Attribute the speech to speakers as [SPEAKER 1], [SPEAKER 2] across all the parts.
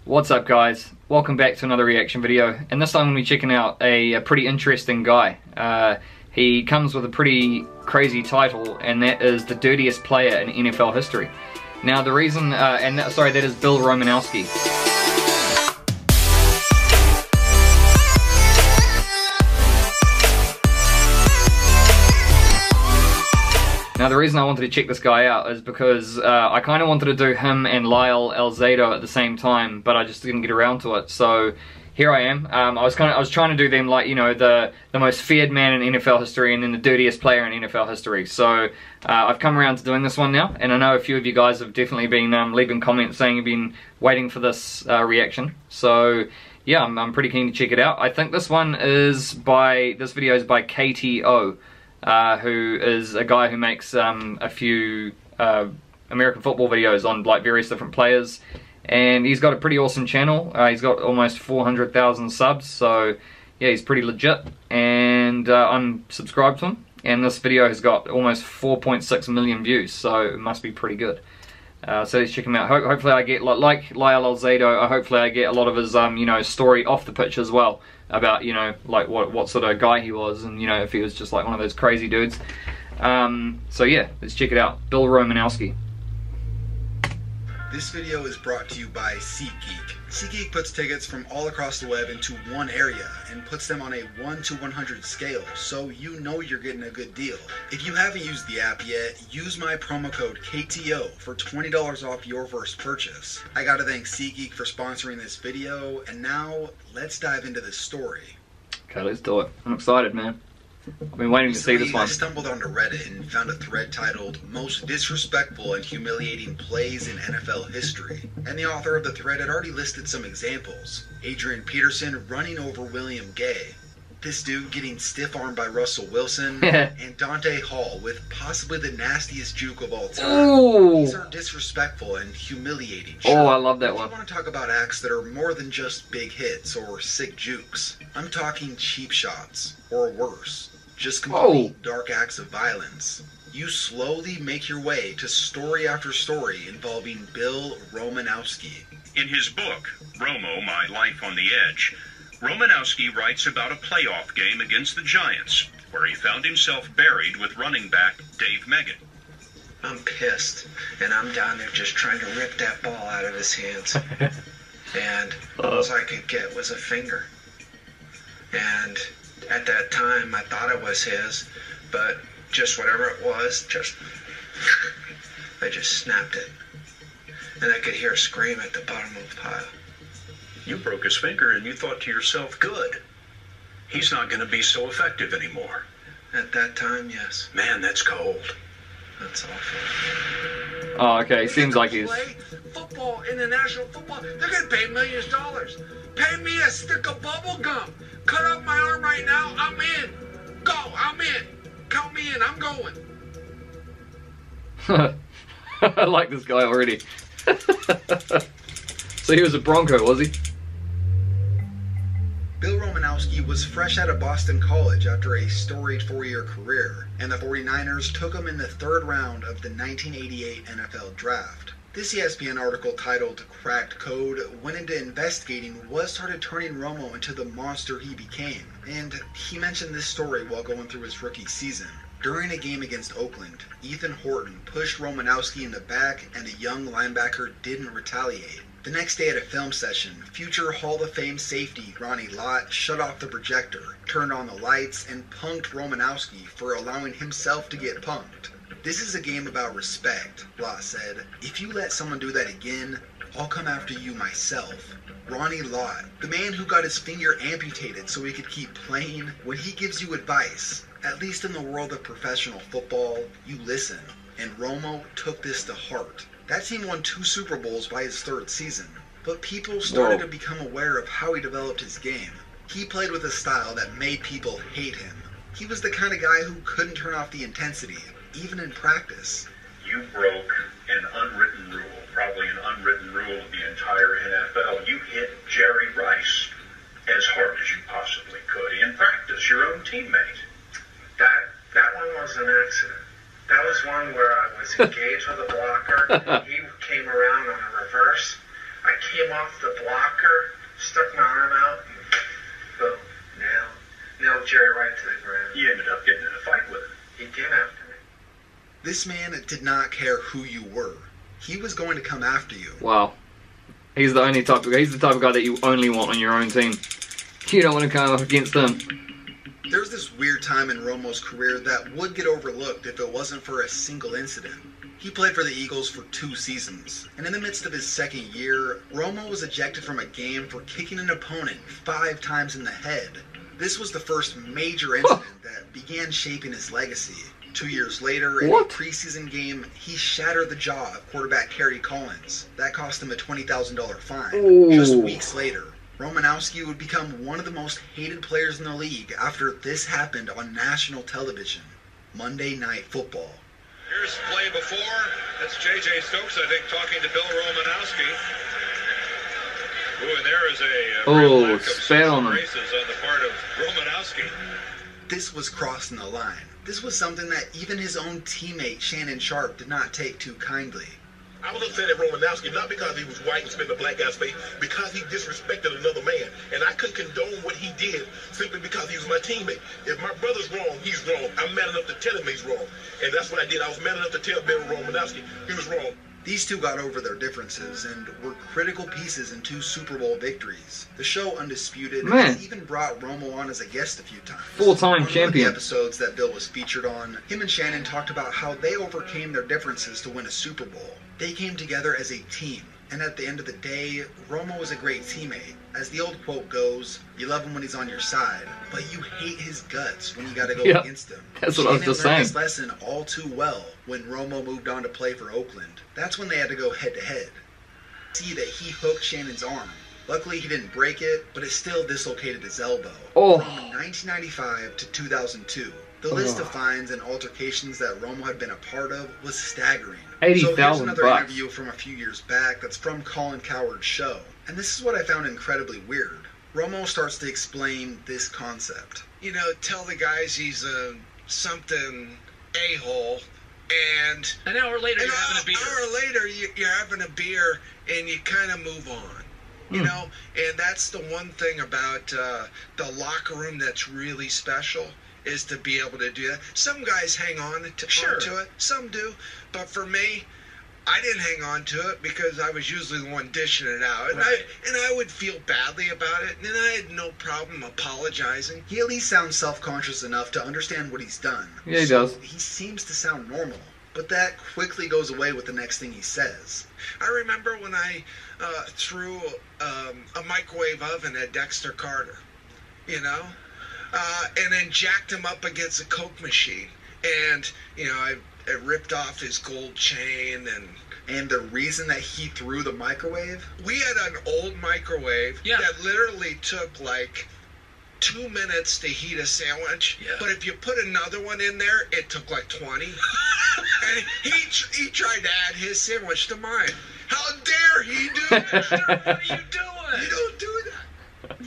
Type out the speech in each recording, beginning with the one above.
[SPEAKER 1] What's up guys, welcome back to another reaction video, and this time I'm going to be checking out a pretty interesting guy. He comes with a pretty crazy title, and that is the dirtiest player in NFL history. Now the reason, that is Bill Romanowski. Now the reason I wanted to check this guy out is because I kind of wanted to do him and Lyle Alzado at the same time, but I just didn't get around to it. So here I am. I was trying to do them like, you know, the most feared man in NFL history and then the dirtiest player in NFL history. So I've come around to doing this one now, and I know a few of you guys have definitely been leaving comments saying you've been waiting for this reaction. So yeah, I'm pretty keen to check it out. I think this video is by KTO. Who is a guy who makes a few American football videos on like various different players, and he's got a pretty awesome channel. He's got almost 400,000 subs, so yeah, he's pretty legit, and I'm subscribed to him, and this video has got almost 4.6 million views, so it must be pretty good. So let's check him out. Hopefully I get, like Lyle Alzado, hopefully I get a lot of his you know, story off the pitch as well, about, you know, like what sort of guy he was, and you know, if he was just like one of those crazy dudes. So yeah, let's check it out. Bill Romanowski.
[SPEAKER 2] This video is brought to you by SeatGeek. SeatGeek puts tickets from all across the web into one area and puts them on a 1 to 100 scale, so you know you're getting a good deal. If you haven't used the app yet, use my promo code KTO for $20 off your first purchase. I gotta thank SeatGeek for sponsoring this video, and now let's dive into this story.
[SPEAKER 1] Okay, let's do it. I'm excited, man. I've been waiting to see this one.
[SPEAKER 2] I stumbled onto Reddit and found a thread titled Most Disrespectful and Humiliating Plays in NFL History. And the author of the thread had already listed some examples. Adrian Peterson running over William Gay. This dude getting stiff-armed by Russell Wilson. And Dante Hall with possibly the nastiest juke of all time.
[SPEAKER 1] Ooh.
[SPEAKER 2] These are disrespectful and humiliating. Sure,
[SPEAKER 1] oh, I love that one.
[SPEAKER 2] I want to talk about acts that are more than just big hits or sick jukes. I'm talking cheap shots, or worse. Just complete dark acts of violence. You slowly make your way to story after story involving Bill Romanowski.
[SPEAKER 3] In his book, Romo, My Life on the Edge, Romanowski writes about a playoff game against the Giants, where he found himself buried with running back Dave Meggett.
[SPEAKER 4] I'm pissed, and I'm down there just trying to rip that ball out of his hands. And all I could get was a finger. And at that time, I thought it was his, but just whatever it was, I just snapped it. And I could hear a scream at the bottom of the pile.
[SPEAKER 3] You broke his finger and you thought to yourself, good. He's not going to be so effective anymore.
[SPEAKER 4] At that time, yes.
[SPEAKER 3] Man, that's cold.
[SPEAKER 4] That's awful.
[SPEAKER 1] Oh, okay, seems like he's...
[SPEAKER 5] Football in the National Football, they're going to pay millions of dollars. Pay me a stick of bubble gum. Cut off my arm right now, I'm in. Go, I'm in. Count me in, I'm going.
[SPEAKER 1] I like this guy already. So he was a Bronco, was he?
[SPEAKER 2] Bill Romanowski was fresh out of Boston College after a storied 4-year career, and the 49ers took him in the 3rd round of the 1988 NFL Draft. This ESPN article titled Cracked Code went into investigating what started turning Romo into the monster he became, and he mentioned this story while going through his rookie season. During a game against Auckland, Ethan Horton pushed Romanowski in the back and a young linebacker didn't retaliate. The next day at a film session, future Hall of Fame safety Ronnie Lott shut off the projector, turned on the lights, and punked Romanowski for allowing himself to get punked. This is a game about respect, Lott said. If you let someone do that again, I'll come after you myself. Ronnie Lott, the man who got his finger amputated so he could keep playing, when he gives you advice, at least in the world of professional football, you listen. And Romo took this to heart. That team won 2 Super Bowls by his 3rd season, but people started to become aware of how he developed his game. He played with a style that made people hate him. He was the kind of guy who couldn't turn off the intensity, even in practice.
[SPEAKER 3] You broke an unwritten rule, probably an unwritten rule of the entire NFL. You hit Jerry Rice as hard as you possibly could in practice, your own teammate.
[SPEAKER 4] That one was an accident. That was one where I was engaged with a blocker. He came around on a reverse. I came off the locker, stuck my arm out, and boom, nailed Jerry right to the ground.
[SPEAKER 3] You ended up getting in a fight with him.
[SPEAKER 4] He came after me.
[SPEAKER 2] This man did not care who you were. He was going to come after you.
[SPEAKER 1] Wow. He's the type of guy that you only want on your own team. You don't want to come up against him.
[SPEAKER 2] There's this weird time in Romo's career that would get overlooked if it wasn't for a single incident. He played for the Eagles for 2 seasons, and in the midst of his second year, Romo was ejected from a game for kicking an opponent 5 times in the head. This was the first major incident that began shaping his legacy. 2 years later, in a preseason game, he shattered the jaw of quarterback Kerry Collins. That cost him a $20,000 fine.
[SPEAKER 1] Ooh.
[SPEAKER 2] Just weeks later, Romanowski would become one of the most hated players in the league after this happened on national television. Monday Night Football.
[SPEAKER 6] Here's play before. That's J.J. Stokes, I think, talking to Bill Romanowski. Ooh, and there is a real lack of social graces on the part of Romanowski.
[SPEAKER 2] This was crossing the line. This was something that even his own teammate Shannon Sharp did not take too kindly.
[SPEAKER 7] I was upset at Romanowski, not because he was white and spit in a black guy's face, because he disrespected another man. And I couldn't condone what he did simply because he was my teammate. If my brother's wrong, he's wrong. I'm mad enough to tell him he's wrong. And that's what I did. I was mad enough to tell Bill Romanowski he was wrong.
[SPEAKER 2] These two got over their differences and were critical pieces in 2 Super Bowl victories. The show Undisputed has even brought Romo on as a guest a few times.
[SPEAKER 1] 4-time champion.
[SPEAKER 2] On one of the episodes that Bill was featured on, him and Shannon talked about how they overcame their differences to win a Super Bowl. They came together as a team, and at the end of the day, Romo was a great teammate. As the old quote goes, you love him when he's on your side, but you hate his guts when you gotta go against him.
[SPEAKER 1] That's what I was just saying.
[SPEAKER 2] Shannon learned this lesson all too well when Romo moved on to play for Oakland. That's when they had to go head-to-head. See that he hooked Shannon's arm. Luckily, he didn't break it, but it still dislocated his elbow. From 1995 to 2002, the list of fines and altercations that Romo had been a part of was staggering. So here's another interview from a few years back that's from Colin Cowherd's show. And this is what I found incredibly weird. Romo starts to explain this concept.
[SPEAKER 4] You know, tell the guys he's a something a-hole, and
[SPEAKER 5] an hour later you're having a beer.
[SPEAKER 4] An hour later you're having a beer, and you kind of move on. You know, and that's the one thing about the locker room that's really special, is to be able to do that. Some guys hang on to it, some do, but for me, I didn't hang on to it because I was usually the one dishing it out, and I would feel badly about it, and I had no problem apologizing.
[SPEAKER 2] He at least sounds self-conscious enough to understand what he's done.
[SPEAKER 1] Yeah, he does.
[SPEAKER 2] He seems to sound normal, but that quickly goes away with the next thing he says.
[SPEAKER 4] I remember when I threw a microwave oven at Dexter Carter, you know, and then jacked him up against a Coke machine, and you know, I ripped off his gold chain.
[SPEAKER 2] And the reason that he threw the microwave?
[SPEAKER 4] We had an old microwave that literally took like 2 minutes to heat a sandwich, but if you put another one in there, it took like 20. And he tried to add his sandwich to mine. How dare he do that? What are you doing? You don't do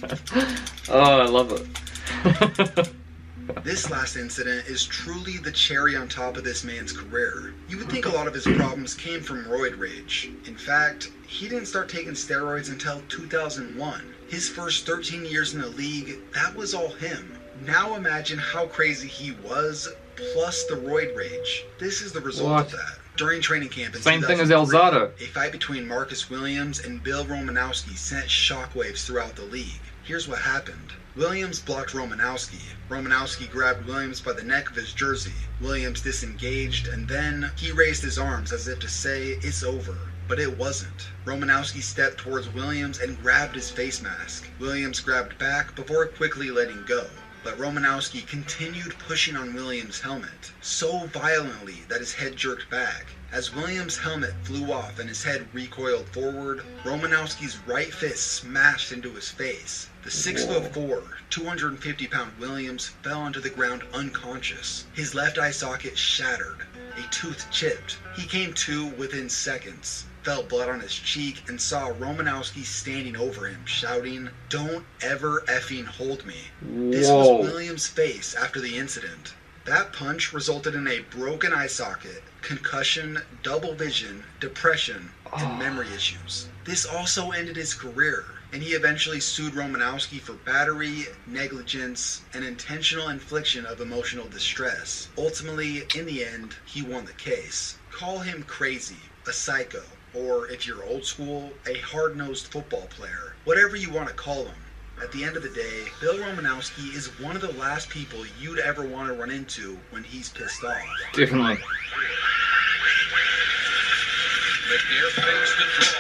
[SPEAKER 4] that.
[SPEAKER 1] Oh, I love it.
[SPEAKER 2] This last incident is truly the cherry on top of this man's career. You would think a lot of his problems came from roid rage. In fact, he didn't start taking steroids until 2001. His first 13 years in the league, that was all him. Now imagine how crazy he was, plus the roid rage. This is the result of that. During training camp in
[SPEAKER 1] Same thing as Elzado.
[SPEAKER 2] A fight between Marcus Williams and Bill Romanowski sent shockwaves throughout the league. Here's what happened. Williams blocked Romanowski. Romanowski grabbed Williams by the neck of his jersey. Williams disengaged, and then he raised his arms as if to say, it's over. But it wasn't. Romanowski stepped towards Williams and grabbed his face mask. Williams grabbed back before quickly letting go. But Romanowski continued pushing on Williams' helmet, so violently that his head jerked back. As Williams' helmet flew off and his head recoiled forward, Romanowski's right fist smashed into his face. The 6'4", 250-pound Williams fell onto the ground unconscious. His left eye socket shattered. A tooth chipped. He came to within seconds, felt blood on his cheek, and saw Romanowski standing over him, shouting, "Don't ever effing hold me." This was Williams' face after the incident. That punch resulted in a broken eye socket, concussion, double vision, depression, and memory issues. This also ended his career, and he eventually sued Romanowski for battery, negligence, and intentional infliction of emotional distress. Ultimately, in the end, he won the case. Call him crazy, a psycho, or if you're old school, a hard-nosed football player. Whatever you want to call him. At the end of the day, Bill Romanowski is one of the last people you'd ever want to run into when he's pissed off.
[SPEAKER 1] Definitely.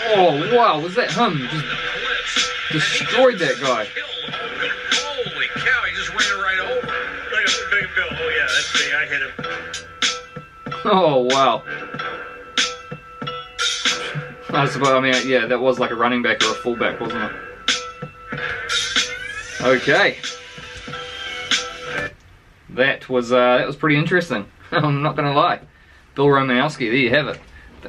[SPEAKER 1] Oh wow, was that him? Just destroyed that guy.
[SPEAKER 6] Holy cow, he just ran right over. Look at Big Bill. Oh yeah, that's me, I hit him.
[SPEAKER 1] Oh wow. I suppose, I mean, yeah, that was like a running back or a fullback, wasn't it? Okay. That was pretty interesting. I'm not gonna lie. Bill Romanowski, there you have it.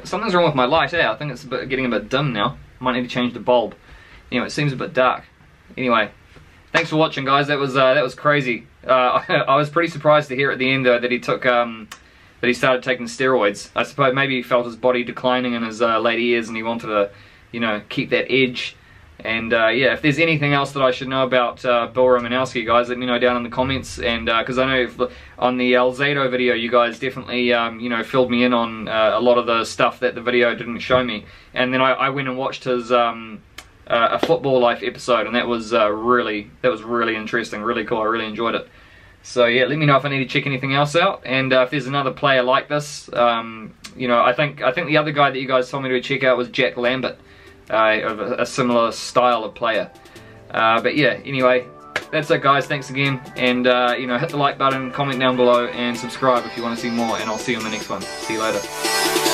[SPEAKER 1] Something's wrong with my light, I think it's getting a bit dim now. Might need to change the bulb. Anyway, it seems a bit dark. Anyway, thanks for watching, guys. That was crazy. I was pretty surprised to hear at the end though that he took that he started taking steroids. I suppose maybe he felt his body declining in his late years and he wanted to, you know, keep that edge. And yeah, if there's anything else that I should know about Bill Romanowski, guys, let me know down in the comments. And because I know on the Alzado video, you guys definitely you know, filled me in on a lot of the stuff that the video didn't show me. And then I went and watched his a Football Life episode, and that was really interesting, really cool. I really enjoyed it. So yeah, let me know if I need to check anything else out. And if there's another player like this, you know, I think the other guy that you guys told me to check out was Jack Lambert. Of a similar style of player. But yeah, anyway, that's it, guys. Thanks again, and you know, hit the like button, comment down below, and subscribe if you want to see more, and I'll see you on the next one. See you later.